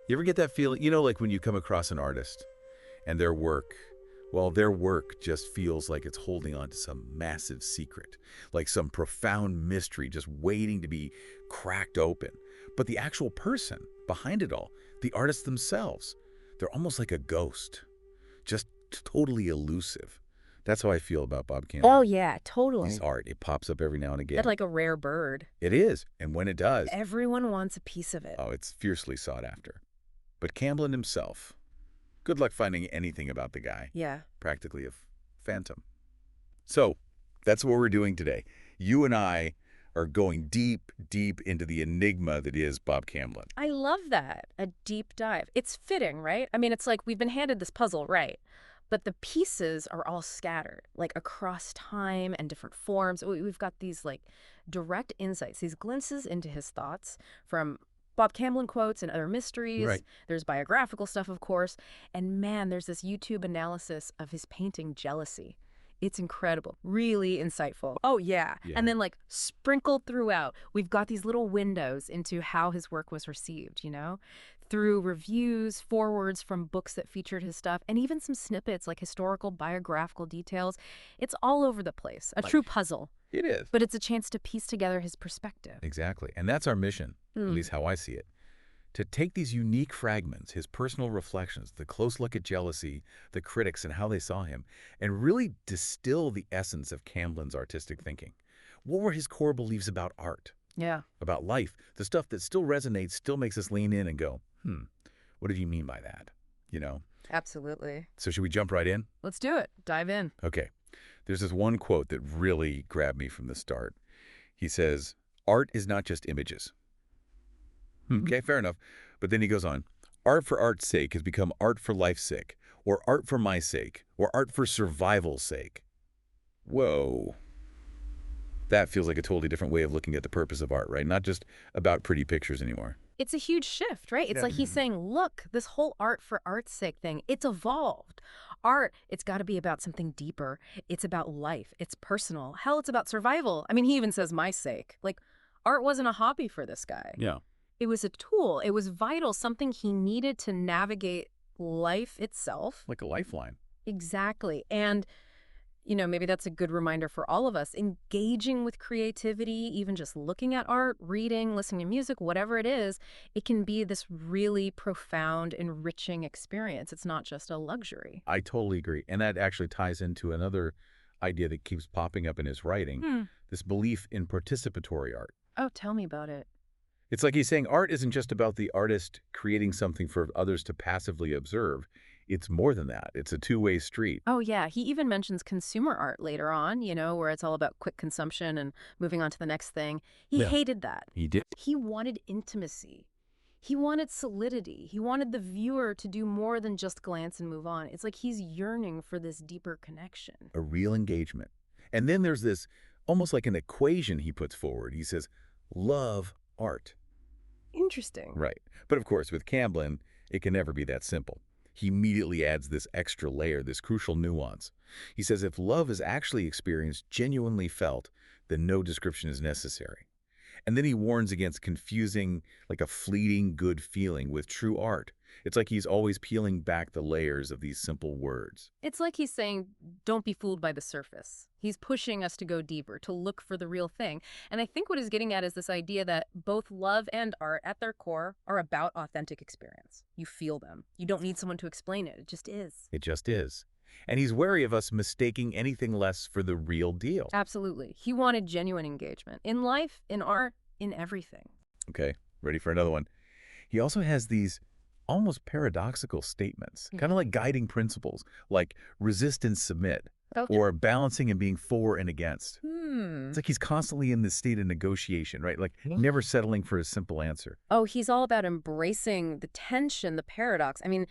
You ever get that feeling, like when you come across an artist and their work just feels like it's holding on to some massive secret, like some profound mystery just waiting to be cracked open. But the actual person behind it all, the artists themselves, they're almost like a ghost, just totally elusive. That's how I feel about Bob Oh, Camblin. yeah, His totally. art, it pops up every now and That's again. like a rare bird. It is, and when it does, Everyone wants a piece of it. oh, it's fiercely sought after. But Camblin himself, good luck finding anything about the guy. Yeah. Practically a phantom. So, that's what we're doing today. You and I are going deep, deep into the enigma that is Bob Camblin. I love that. A deep dive. It's fitting, right? I mean, it's like we've been handed this puzzle, right? But the pieces are all scattered, like across time and different forms. We've got these like direct insights, these glimpses into his thoughts from Bob Camblin quotes and other mysteries. Right. There's biographical stuff, of course. And man, there's this YouTube analysis of his painting Jealousy. It's incredible, really insightful. Oh, yeah. Yeah. And then, like, sprinkled throughout, we've got these little windows into how his work was received, through reviews, forwards from books that featured his stuff, and even some snippets like historical, biographical details. It's all over the place, a true puzzle, It is. but it's a chance to piece together his perspective. Exactly. And that's our mission, at least how I see it. To take these unique fragments, his personal reflections, the close look at jealousy, the critics and how they saw him, and really distill the essence of Camblin's artistic thinking. What were his core beliefs about art, Yeah. about life, the stuff that still resonates, still makes us lean in and go, what did you mean by that? Absolutely. So should we jump right in? Let's do it. Dive in. Okay. There's this one quote that really grabbed me from the start. He says, art is not just images. Okay, fair enough. But then he goes on, art for art's sake has become art for life's sake, or art for my sake, or art for survival's sake. Whoa. That feels like a totally different way of looking at the purpose of art, right? Not just about pretty pictures anymore. It's a huge shift, right? It's Yeah. like he's saying, look, this whole art for art's sake thing, it's evolved. Art, it's got to be about something deeper. It's about life. It's personal. Hell, it's about survival. I mean, he even says my sake. Like, art wasn't a hobby for this guy. Yeah. It was a tool. It was vital, something he needed to navigate life itself. Like a lifeline. Exactly. And maybe that's a good reminder for all of us. Engaging with creativity, even just looking at art, reading, listening to music, whatever it is, it can be this really profound, enriching experience. It's not just a luxury. I totally agree. And that actually ties into another idea that keeps popping up in his writing, this belief in participatory art. Oh, tell me about it. It's like he's saying art isn't just about the artist creating something for others to passively observe. It's more than that. It's a two-way street. Oh, yeah. He even mentions consumer art later on, where it's all about quick consumption and moving on to the next thing. He Yeah. hated that. He did. He wanted intimacy. He wanted solidity. He wanted the viewer to do more than just glance and move on. It's like he's yearning for this deeper connection. A real engagement. And then there's this almost like an equation he puts forward. He says, love art. Interesting. Right. But of course, with Camblin, it can never be that simple. He immediately adds this extra layer, this crucial nuance. He says if love is actually experienced, genuinely felt, then no description is necessary. And then he warns against confusing like a fleeting good feeling with true art. It's like he's always peeling back the layers of these simple words. It's like he's saying, don't be fooled by the surface. He's pushing us to go deeper, to look for the real thing. And I think what he's getting at is this idea that both love and art at their core are about authentic experience. You feel them. You don't need someone to explain it. It just is. It just is. And he's wary of us mistaking anything less for the real deal. Absolutely. He wanted genuine engagement in life, in art, in everything. Okay, ready for another one. He also has these almost paradoxical statements, kind of like guiding principles, like resist and submit, Okay. or balancing and being for and against. It's like he's constantly in this state of negotiation, right? Like never settling for a simple answer. Oh, he's all about embracing the tension, the paradox. I mean,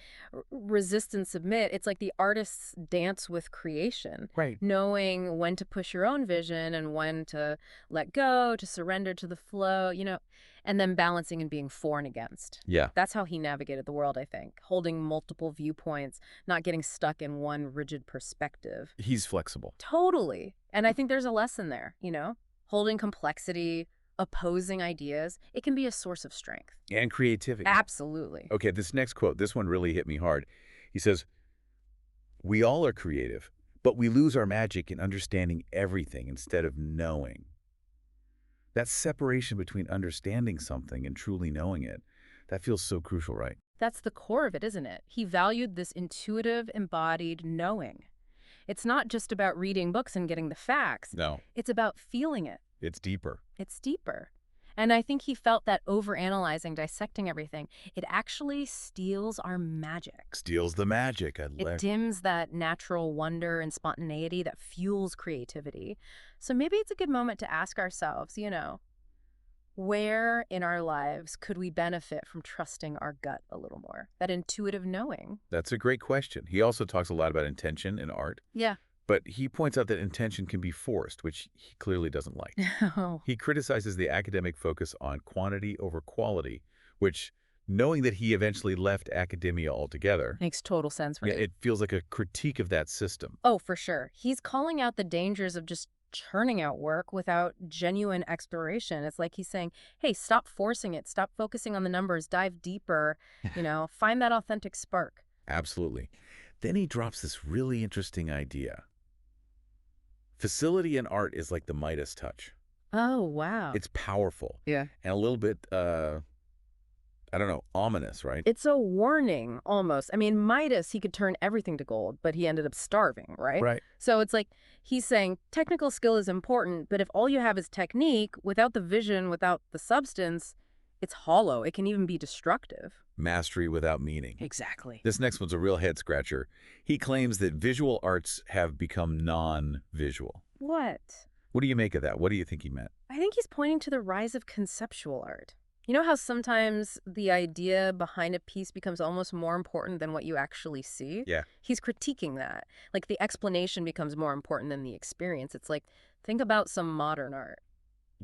resist and submit. It's like the artist's dance with creation. Right. Knowing when to push your own vision and when to let go, to surrender to the flow, and then balancing and being for and against. Yeah. That's how he navigated the world, I think. Holding multiple viewpoints, not getting stuck in one rigid perspective. He's flexible. Totally. And I think there's a lesson there, holding complexity, opposing ideas, it can be a source of strength. And creativity. Absolutely. Okay, this next quote, this one really hit me hard. He says, "We all are creative, but we lose our magic in understanding everything instead of knowing." That separation between understanding something and truly knowing it, that feels so crucial, right? That's the core of it, isn't it? He valued this intuitive, embodied knowing. It's not just about reading books and getting the facts. No, It's about feeling it. it's deeper. It's deeper. And I think he felt that overanalyzing, dissecting everything, it actually steals our magic. Steals the magic. It dims that natural wonder and spontaneity that fuels creativity. So maybe it's a good moment to ask ourselves, where in our lives could we benefit from trusting our gut a little more? That intuitive knowing. That's a great question. He also talks a lot about intention in art, Yeah. but he points out that intention can be forced, which he clearly doesn't like. Oh, He criticizes the academic focus on quantity over quality, which, knowing that he eventually left academia altogether, makes total sense, right? it feels like a critique of that system. Oh, for sure. He's calling out the dangers of just churning out work without genuine exploration. It's like he's saying, hey, stop forcing it. Stop focusing on the numbers. Dive deeper. Find that authentic spark. Absolutely. Then he drops this really interesting idea. Facility in art is like the Midas touch. Oh, wow. It's powerful Yeah. and a little bit, I don't know, ominous, right? It's a warning, almost. I mean, Midas, he could turn everything to gold, but he ended up starving, right? Right. So it's like he's saying technical skill is important, but if all you have is technique, without the vision, without the substance, it's hollow. It can even be destructive. Mastery without meaning. Exactly. This next one's a real head-scratcher. He claims that visual arts have become non-visual. What? What do you make of that? What do you think he meant? I think he's pointing to the rise of conceptual art. You know how sometimes the idea behind a piece becomes almost more important than what you actually see? Yeah. He's critiquing that. Like the explanation becomes more important than the experience. It's like, think about some modern art.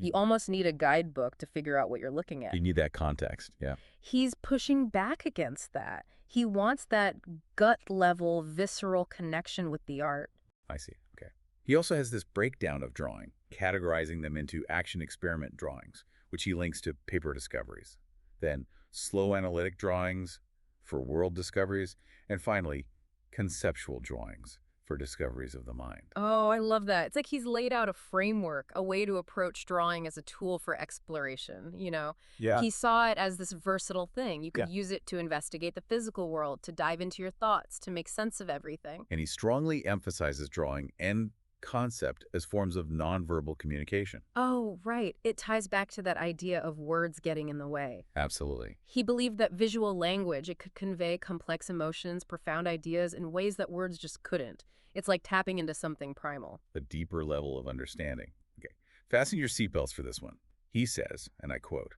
You almost need a guidebook to figure out what you're looking at. You need that context, yeah. He's pushing back against that. He wants that gut-level, visceral connection with the art. I see, okay. He also has this breakdown of drawing, categorizing them into action experiment drawings, which he links to paper discoveries. Then slow analytic drawings for world discoveries, and finally, conceptual drawings for discoveries of the mind. Oh, I love that. It's like he's laid out a framework, a way to approach drawing as a tool for exploration, Yeah. He saw it as this versatile thing. You could use it to investigate the physical world, to dive into your thoughts, to make sense of everything. And he strongly emphasizes drawing and concept as forms of nonverbal communication. Oh, right. It ties back to that idea of words getting in the way. Absolutely. He believed that visual language, it could convey complex emotions, profound ideas in ways that words just couldn't. It's like tapping into something primal. A deeper level of understanding. Okay, fasten your seatbelts for this one. He says, and I quote,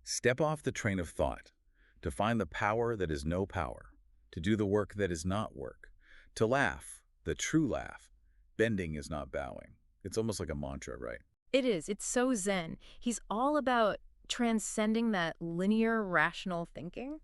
"Step off the train of thought to find the power that is no power, to do the work that is not work, to laugh, the true laugh. Bending is not bowing." It's almost like a mantra, right? It is. It's so zen. He's all about transcending that linear, rational thinking,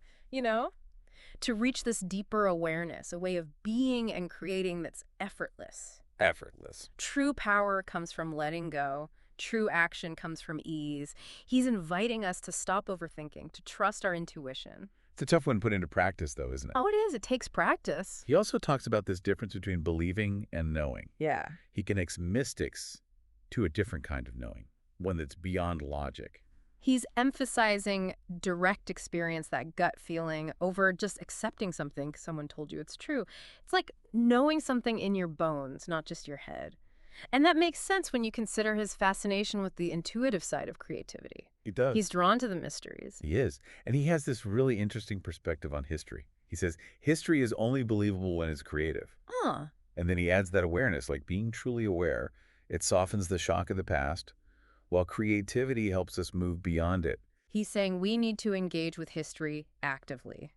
to reach this deeper awareness, a way of being and creating that's effortless. Effortless. True power comes from letting go. True action comes from ease. He's inviting us to stop overthinking, to trust our intuition. It's a tough one to put into practice, though, isn't it? Oh, it is. It takes practice. He also talks about this difference between believing and knowing. Yeah. He connects mystics to a different kind of knowing, one that's beyond logic. He's emphasizing direct experience, that gut feeling, over just accepting something someone told you it's true. It's like knowing something in your bones, not just your head. And that makes sense when you consider his fascination with the intuitive side of creativity. He does. He's drawn to the mysteries. He is. And he has this really interesting perspective on history. He says, history is only believable when it's creative. Huh. And then he adds that awareness, like being truly aware. It softens the shock of the past, while creativity helps us move beyond it. He's saying we need to engage with history actively,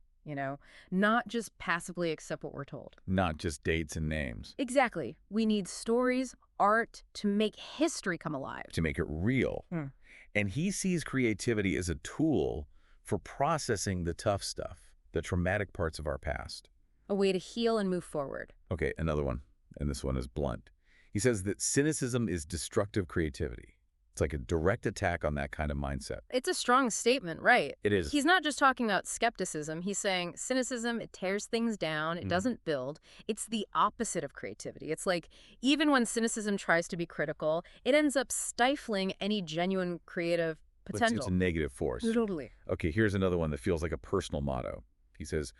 not just passively accept what we're told. Not just dates and names. Exactly. We need stories, art, to make history come alive. To make it real. Hmm. And he sees creativity as a tool for processing the tough stuff, the traumatic parts of our past. A way to heal and move forward. Okay, another one, and this one is blunt. He says that cynicism is destructive creativity. It's like a direct attack on that kind of mindset. It's a strong statement, right? It is. He's not just talking about skepticism. He's saying cynicism, it tears things down, it doesn't build. It's the opposite of creativity. It's like even when cynicism tries to be critical, it ends up stifling any genuine creative It's potential. a negative force. Totally. Okay, here's another one that feels like a personal motto. He says,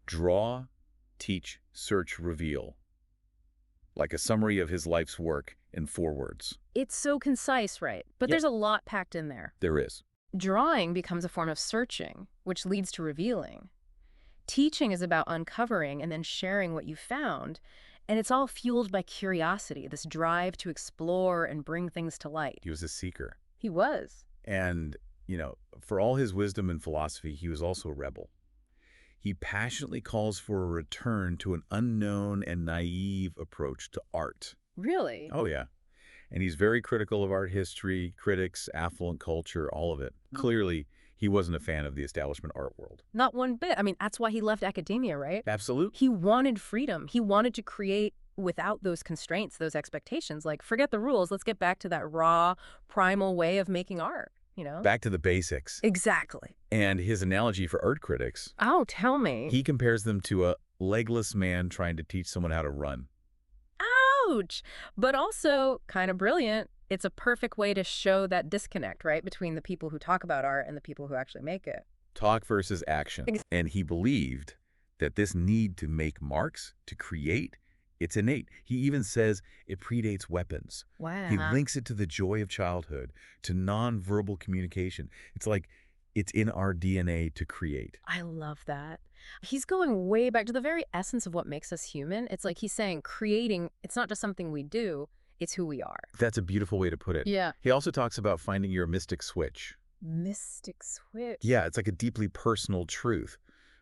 draw, teach, search, reveal. Like a summary of his life's work in 4 words. It's so concise, right? But Yeah. there's a lot packed in there. There is. Drawing becomes a form of searching, which leads to revealing. Teaching is about uncovering and then sharing what you found, and it's all fueled by curiosity, this drive to explore and bring things to light. He was a seeker. He was. And, for all his wisdom and philosophy, he was also a rebel. He passionately calls for a return to an unknown and naive approach to art. Really? Oh, yeah. And he's very critical of art history, critics, affluent culture, all of it. Clearly, he wasn't a fan of the establishment art world. Not one bit. I mean, that's why he left academia, right? Absolutely. He wanted freedom. He wanted to create without those constraints, those expectations. Like, forget the rules. Let's get back to that raw, primal way of making art, Back to the basics. Exactly. And his analogy for art critics, Oh, tell me. he compares them to a legless man trying to teach someone how to run. Ouch! But also kind of brilliant. It's a perfect way to show that disconnect, right, between the people who talk about art and the people who actually make it. Talk versus action. And he believed that this need to make marks, to create, it's innate. He even says it predates weapons. Wow. He links it to the joy of childhood, to nonverbal communication. It's like it's in our DNA to create. I love that. He's going way back to the very essence of what makes us human. It's like he's saying creating, it's not just something we do, it's who we are. That's a beautiful way to put it. Yeah. He also talks about finding your mystic switch. Mystic switch. Yeah, it's like a deeply personal truth.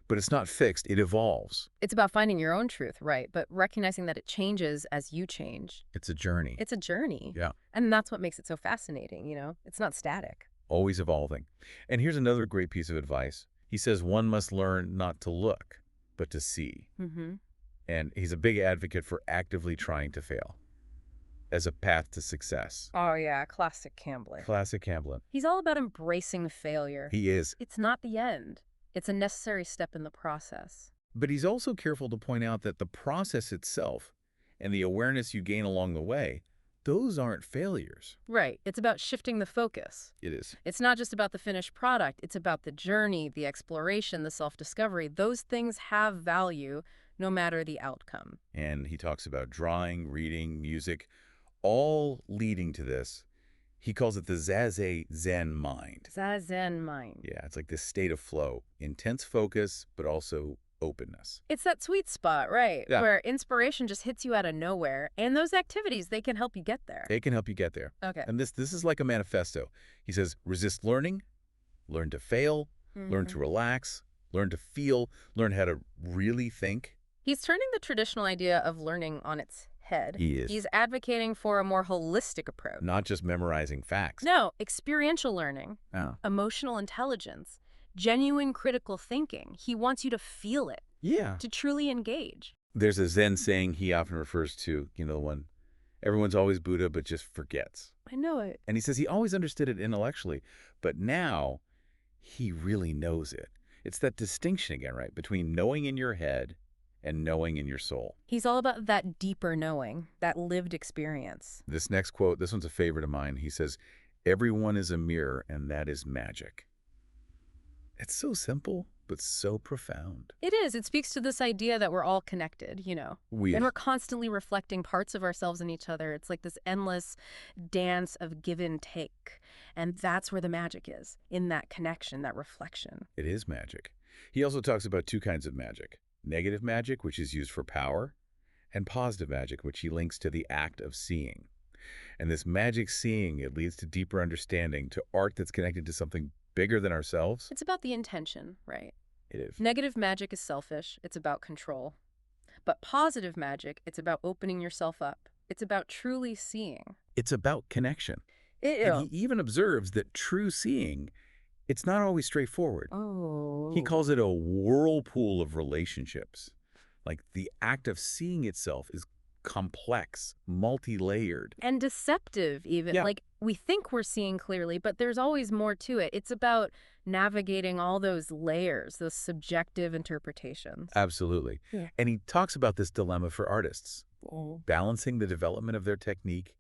But it's not fixed, it evolves. It's about finding your own truth, right? But recognizing that it changes as you change. It's a journey. It's a journey. Yeah. And that's what makes it so fascinating, It's not static. Always evolving. And here's another great piece of advice. He says one must learn not to look, but to see. Mm-hmm. And he's a big advocate for actively trying to fail as a path to success. Oh, yeah. Classic Camblin. Classic Camblin. He's all about embracing failure. He is. It's not the end. It's a necessary step in the process. But he's also careful to point out that the process itself and the awareness you gain along the way, those aren't failures. Right. It's about shifting the focus. It is. It's not just about the finished product. It's about the journey, the exploration, the self-discovery. Those things have value no matter the outcome. And he talks about drawing, reading, music, all leading to this. He calls it the Zazen Zen mind. Zazen mind. Yeah, it's like this state of flow, intense focus, but also openness. It's that sweet spot, right? Yeah. Where inspiration just hits you out of nowhere. And those activities, they can help you get there. They can help you get there. Okay. And this is like a manifesto. He says, resist learning, learn to fail, learn to relax, learn to feel, learn how to really think. He's turning the traditional idea of learning on its head. He is. He's advocating for a more holistic approach. Not just memorizing facts. No, experiential learning, Oh. emotional intelligence, genuine critical thinking. He wants you to feel it, Yeah. to truly engage. There's a Zen saying he often refers to, the one, everyone's always Buddha, but just forgets. I know it. And he says he always understood it intellectually, but now he really knows it. It's that distinction again, right, between knowing in your head and knowing in your soul. He's all about that deeper knowing, that lived experience. This next quote, this one's a favorite of mine. He says, everyone is a mirror, and that is magic. It's so simple, but so profound. It is. It speaks to this idea that we're all connected, And we're constantly reflecting parts of ourselves in each other. It's like this endless dance of give and take. And that's where the magic is, in that connection, that reflection. It is magic. He also talks about 2 kinds of magic. Negative magic, which is used for power, and positive magic, which he links to the act of seeing. And this magic seeing, it leads to deeper understanding, to art that's connected to something bigger than ourselves. It's about the intention, right? It is. Negative magic is selfish. It's about control. But positive magic, it's about opening yourself up. It's about truly seeing. It's about connection. Ew. And he even observes that true seeing, it's not always straightforward. Oh. He calls it a whirlpool of relationships. Like the act of seeing itself is complex, multi-layered. And deceptive, even. Yeah, Like, we think we're seeing clearly, but there's always more to it. It's about navigating all those layers, those subjective interpretations. absolutely. Yeah. And he talks about this dilemma for artists, Oh. balancing the development of their technique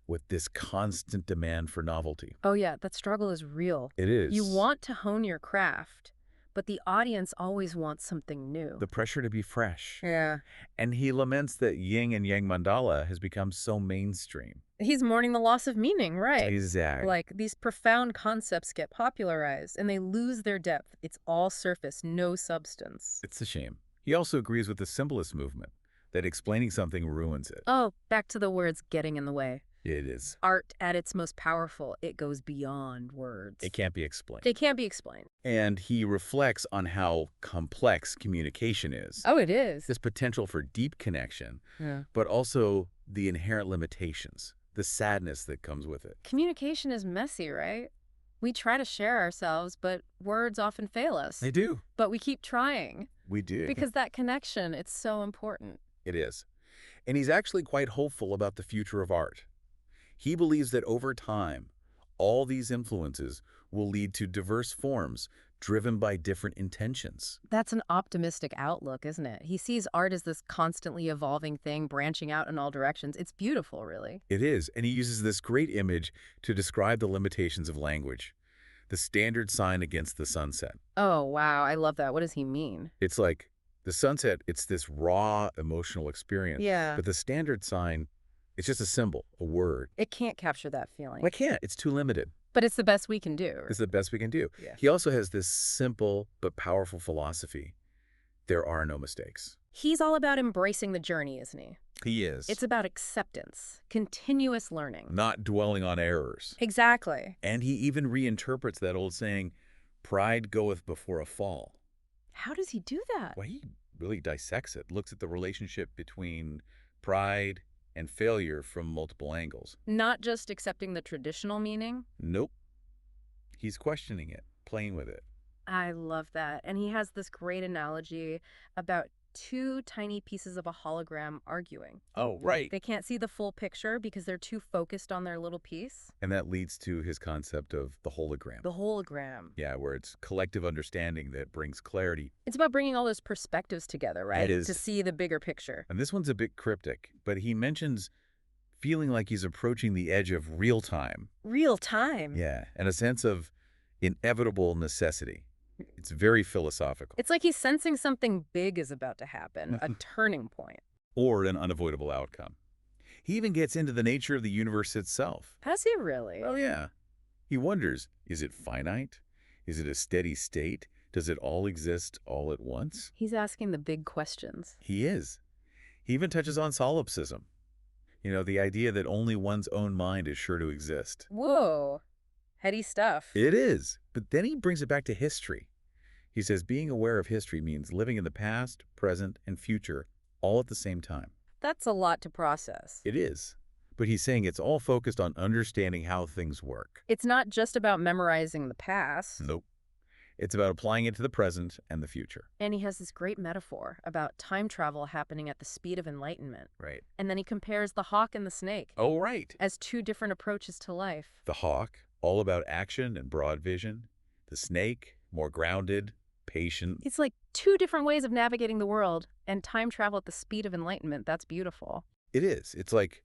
with this constant demand for novelty. Oh, yeah, that struggle is real. It You is. want to hone your craft, but the audience always wants something new. The pressure to be fresh. Yeah. And he laments that yin and yang mandala has become so mainstream. He's mourning the loss of meaning, right? Exactly. Like, these profound concepts get popularized, and they lose their depth. It's all surface, no substance. It's a shame. He also agrees with the symbolist movement, that explaining something ruins it. Oh, back to the words getting in the way. It is. Art, at its most powerful, it goes beyond words. It can't be explained. It can't be explained. And he reflects on how complex communication is. Oh, it is. This potential for deep connection, Yeah. but also the inherent limitations, the sadness that comes with it. Communication is messy, right? We try to share ourselves, but words often fail us. They do. But we keep trying We do. because that connection, it's so important. It is. And he's actually quite hopeful about the future of art. He believes that over time, all these influences will lead to diverse forms driven by different intentions. That's an optimistic outlook, isn't it? He sees art as this constantly evolving thing, branching out in all directions. It's beautiful, really. It is, and he uses this great image to describe the limitations of language. The standard sign against the sunset. Oh, wow. I love that. What does he mean? It's like the sunset, it's this raw emotional experience. Yeah. But the standard sign, it's just a symbol, a word. It can't capture that feeling. Well, I can't. It's too limited. But it's the best we can do. It's the best we can do. Yeah. He also has this simple but powerful philosophy. There are no mistakes. He's all about embracing the journey, isn't he? He is. It's about acceptance, continuous learning. Not dwelling on errors. Exactly. And he even reinterprets that old saying, pride goeth before a fall. How does he do that? Well, he really dissects it, looks at the relationship between pride and failure from multiple angles. Not just accepting the traditional meaning. Nope. He's questioning it, playing with it. I love that. And he has this great analogy about two tiny pieces of a hologram arguing. Oh, right. They can't see the full picture because they're too focused on their little piece. And that leads to his concept of the hologram. The hologram. Yeah, where it's collective understanding that brings clarity. It's about bringing all those perspectives together, right? It is. To see the bigger picture. And this one's a bit cryptic, but he mentions feeling like he's approaching the edge of real time. Real time. Yeah, and a sense of inevitable necessity. It's very philosophical. It's like he's sensing something big is about to happen, a turning point. Or an unavoidable outcome. He even gets into the nature of the universe itself. Has he really? Oh, yeah. He wonders, is it finite? Is it a steady state? Does it all exist all at once? He's asking the big questions. He is. He even touches on solipsism. You know, the idea that only one's own mind is sure to exist. Whoa. Heady stuff. It is. But then he brings it back to history. He says being aware of history means living in the past, present, and future all at the same time. That's a lot to process. It is. But he's saying it's all focused on understanding how things work. It's not just about memorizing the past. Nope. It's about applying it to the present and the future. And he has this great metaphor about time travel happening at the speed of enlightenment. Right. And then he compares the hawk and the snake Oh, right. as two different approaches to life. The hawk, all about action and broad vision. The snake, more grounded, patient. It's like two different ways of navigating the world, and time travel at the speed of enlightenment. That's beautiful. It is. It's like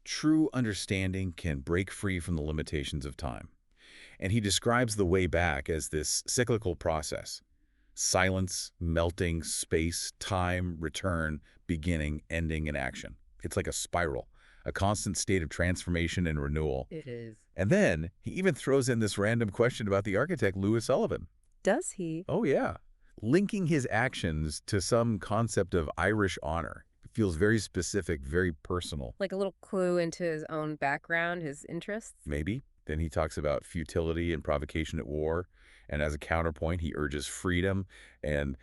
true understanding can break free from the limitations of time. And he describes the way back as this cyclical process. Silence, melting, space, time, return, beginning, ending, and action. It's like a spiral, a constant state of transformation and renewal. It is. And then he even throws in this random question about the architect Louis Sullivan. Does he? Oh, yeah. Linking his actions to some concept of Irish honor. It feels very specific, very personal. Like a little clue into his own background, his interests? Maybe. Then he talks about futility and provocation at war. And as a counterpoint, he urges freedom and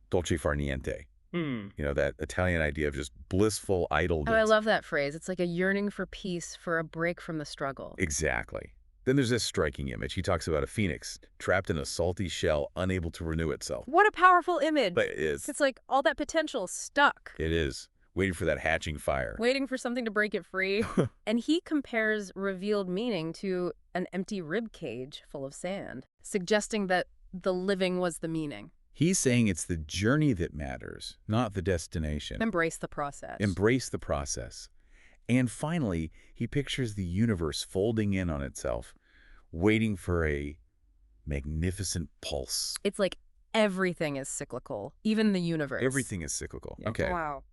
dolce far niente. You know, that Italian idea of just blissful idleness. Oh, I love that phrase. It's like a yearning for peace, for a break from the struggle. Exactly. Then there's this striking image. He talks about a phoenix trapped in a salty shell, unable to renew itself. What a powerful image. But it is. It's like all that potential stuck. It is. Waiting for that hatching fire. Waiting for something to break it free. And he compares revealed meaning to an empty rib cage full of sand, suggesting that the living was the meaning. He's saying it's the journey that matters, not the destination. Embrace the process. Embrace the process. And finally, he pictures the universe folding in on itself, waiting for a magnificent pulse. It's like everything is cyclical, even the universe. Everything is cyclical. Yeah. Okay. Wow.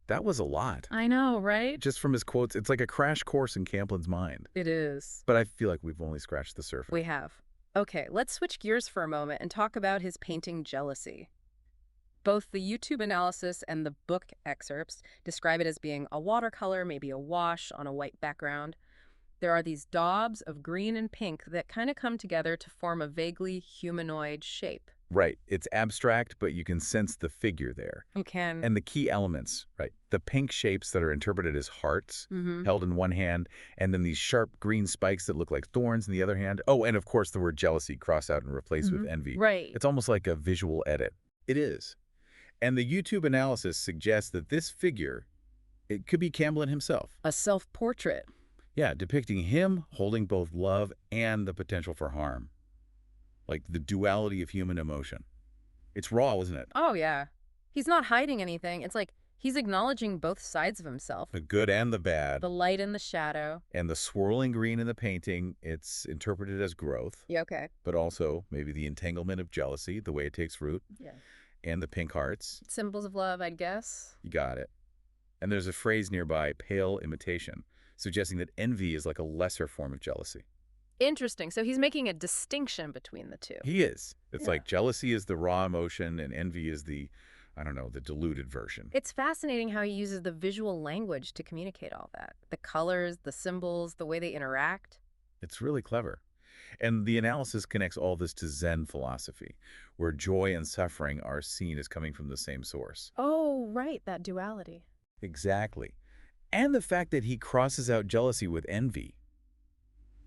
That was a lot. I know, right? Just from his quotes, it's like a crash course in Camblin's mind. It is. But I feel like we've only scratched the surface. We have. Okay, let's switch gears for a moment and talk about his painting Jealousy. Both the YouTube analysis and the book excerpts describe it as being a watercolor, maybe a wash on a white background. There are these daubs of green and pink that kind of come together to form a vaguely humanoid shape. Right. It's abstract, but you can sense the figure there. You can. And the key elements, right? The pink shapes that are interpreted as hearts held in one hand, and then these sharp green spikes that look like thorns in the other hand. Oh, and of course the word jealousy crossed out and replaced with envy. Right. It's almost like a visual edit. It is. And the YouTube analysis suggests that this figure, it could be Camblin himself. A self-portrait. Yeah, depicting him holding both love and the potential for harm. Like the duality of human emotion. It's raw, isn't it? Oh, yeah. He's not hiding anything. It's like he's acknowledging both sides of himself. The good and the bad. The light and the shadow. And the swirling green in the painting, it's interpreted as growth. Yeah, okay. But also maybe the entanglement of jealousy, the way it takes root. Yeah. And the pink hearts. Symbols of love, I'd guess. You got it. And there's a phrase nearby, pale imitation, suggesting that envy is like a lesser form of jealousy. Interesting. So he's making a distinction between the two. He is. It's like jealousy is the raw emotion and envy is the, I don't know, the diluted version. It's fascinating how he uses the visual language to communicate all that. The colors, the symbols, the way they interact. It's really clever. And the analysis connects all this to Zen philosophy, where joy and suffering are seen as coming from the same source. Oh, right, that duality. Exactly. And the fact that he crosses out jealousy with envy.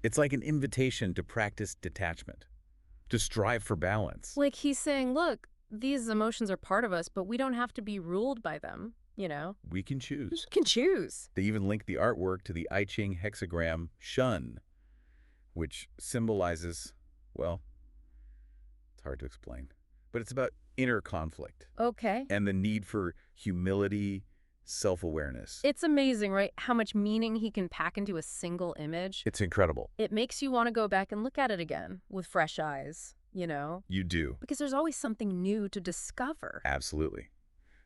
It's like an invitation to practice detachment, to strive for balance. Like he's saying, look, these emotions are part of us, but we don't have to be ruled by them, you know? We can choose. We can choose. They even link the artwork to the I Ching hexagram shun, which symbolizes, well, it's hard to explain, but it's about inner conflict. Okay. And the need for humility, self-awareness. It's amazing, right? How much meaning he can pack into a single image. It's incredible. It makes you want to go back and look at it again with fresh eyes, you know? You do. Because there's always something new to discover. Absolutely.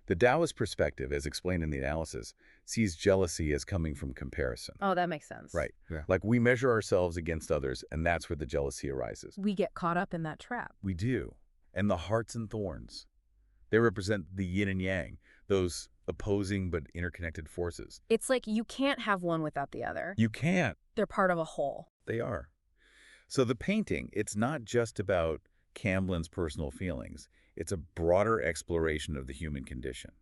The Taoist perspective, as explained in the analysis, sees jealousy as coming from comparison. Oh, that makes sense. Right. Yeah. Like we measure ourselves against others, and that's where the jealousy arises. We get caught up in that trap. We do. And the hearts and thorns, they represent the yin and yang, those opposing but interconnected forces. It's like you can't have one without the other. You can't. They're part of a whole. They are. So the painting, it's not just about Camblin's personal feelings. It's a broader exploration of the human condition.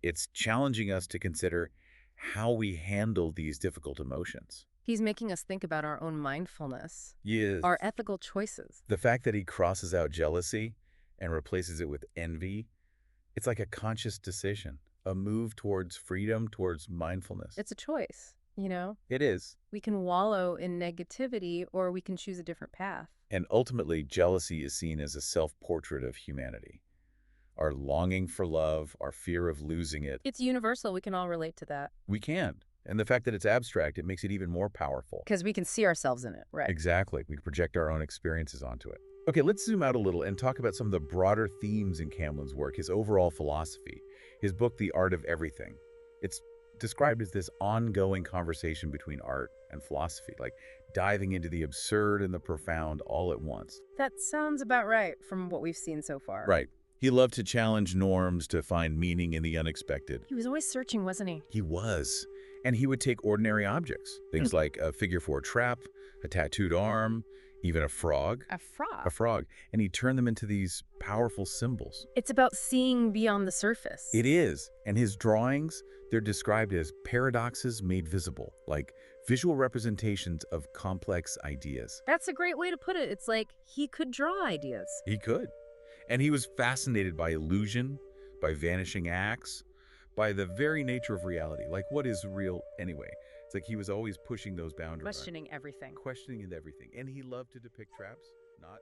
It's challenging us to consider how we handle these difficult emotions. He's making us think about our own mindfulness, Yes. our ethical choices. The fact that he crosses out jealousy and replaces it with envy, it's like a conscious decision, a move towards freedom, towards mindfulness. It's a choice, you know? It is. We can wallow in negativity or we can choose a different path. And ultimately, jealousy is seen as a self-portrait of humanity. Our longing for love, our fear of losing it. It's universal. We can all relate to that. We can. And the fact that it's abstract, it makes it even more powerful. Because we can see ourselves in it, right? Exactly. We can project our own experiences onto it. Okay, let's zoom out a little and talk about some of the broader themes in Camblin's work, his overall philosophy. His book, The Art of Everything. It's described as this ongoing conversation between art and philosophy, like diving into the absurd and the profound all at once. That sounds about right from what we've seen so far. Right. He loved to challenge norms, to find meaning in the unexpected. He was always searching, wasn't he? He was. And he would take ordinary objects, things like a figure for a trap, a tattooed arm, even a frog. A frog. A frog. And he'd turn them into these powerful symbols. It's about seeing beyond the surface. It is. And his drawings, they're described as paradoxes made visible, like visual representations of complex ideas. That's a great way to put it. It's like he could draw ideas. He could. And he was fascinated by illusion, by vanishing acts, by the very nature of reality. Like, what is real anyway? It's like he was always pushing those boundaries. Questioning everything. Questioning and everything. And he loved to depict traps, not